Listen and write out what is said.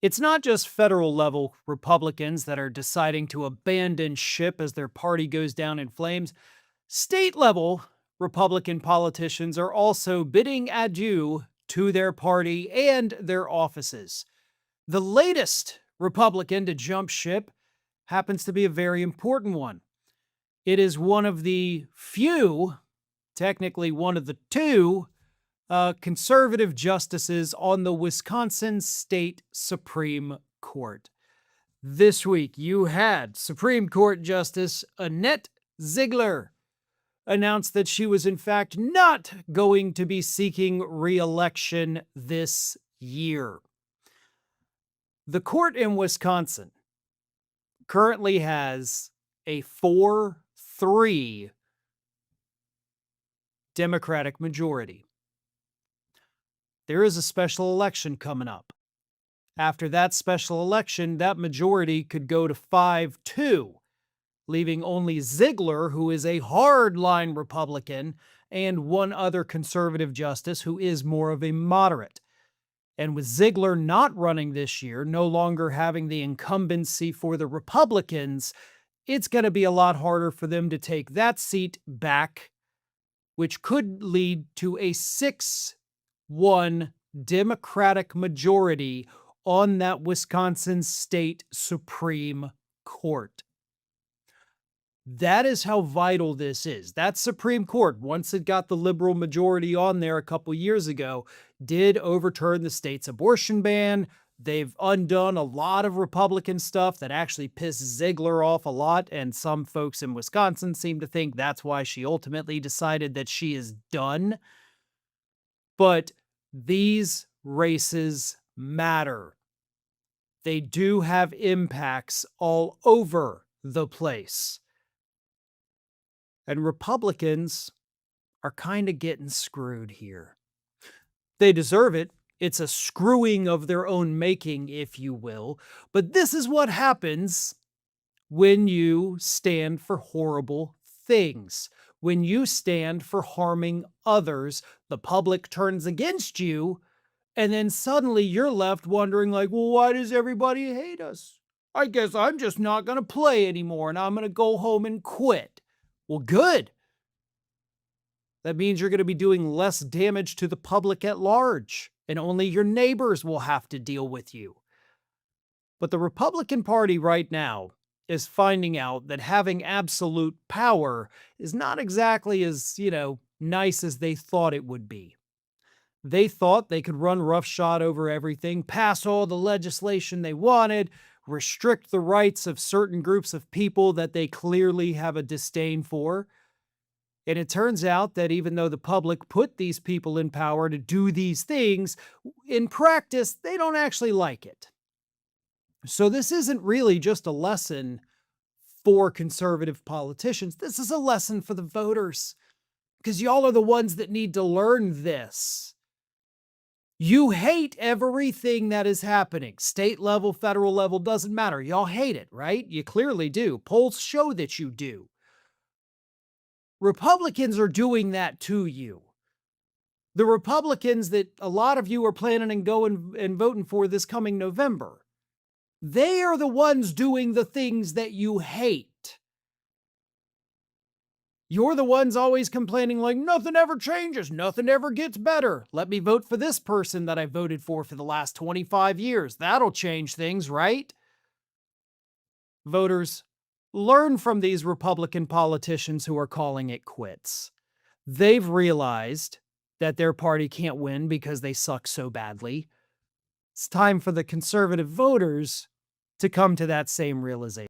It's not just federal level Republicans that are deciding to abandon ship as their party goes down in flames. State level Republican politicians are also bidding adieu to their party and their offices. The latest Republican to jump ship happens to be a very important one. It is one of the few, technically one of the two, conservative justices on the Wisconsin State Supreme Court. This week, you had Supreme Court Justice Annette Ziegler announced that she was, in fact, not going to be seeking re-election this year. The court in Wisconsin currently has a 4-3 Democratic majority. There is a special election coming up. After that special election, that majority could go to 5-2, leaving only Ziegler, who is a hardline Republican, and one other conservative justice who is more of a moderate. And with Ziegler not running this year, no longer having the incumbency for the Republicans, it's going to be a lot harder for them to take that seat back, which could lead to a 6-1 Democratic majority on that Wisconsin State Supreme Court. That is how vital this is. That Supreme Court, once it got the liberal majority on there a couple years ago, did overturn the state's abortion ban. They've undone a lot of Republican stuff that actually pissed Ziegler off a lot, and some folks in Wisconsin seem to think that's why she ultimately decided that she is done. But these races matter. They do have impacts all over the place. And Republicans are kind of getting screwed here. They deserve it. It's a screwing of their own making, if you will. But this is what happens when you stand for horrible things. When you stand for harming others, the public turns against you, and then suddenly you're left wondering, like, well, why does everybody hate us? I guess I'm just not going to play anymore, and I'm going to go home and quit. Well, good. That means you're going to be doing less damage to the public at large, and only your neighbors will have to deal with you. But the Republican Party right now is finding out that having absolute power is not exactly as, nice as they thought it would be. They thought they could run roughshod over everything, pass all the legislation they wanted, restrict the rights of certain groups of people that they clearly have a disdain for. And it turns out that even though the public put these people in power to do these things, in practice, they don't actually like it. So this isn't really just a lesson for conservative politicians. This is a lesson for the voters, because y'all are the ones that need to learn this. You hate everything that is happening. State level, federal level, doesn't matter. Y'all hate it, right? You clearly do. Polls show that you do. Republicans are doing that to you. The Republicans that a lot of you are planning on going and voting for this coming November, they are the ones doing the things that you hate. You're the ones always complaining like, nothing ever changes, nothing ever gets better. Let me vote for this person that I voted for the last 25 years. That'll change things, right? Voters, learn from these Republican politicians who are calling it quits. They've realized that their party can't win because they suck so badly. It's time for the conservative voters to come to that same realization.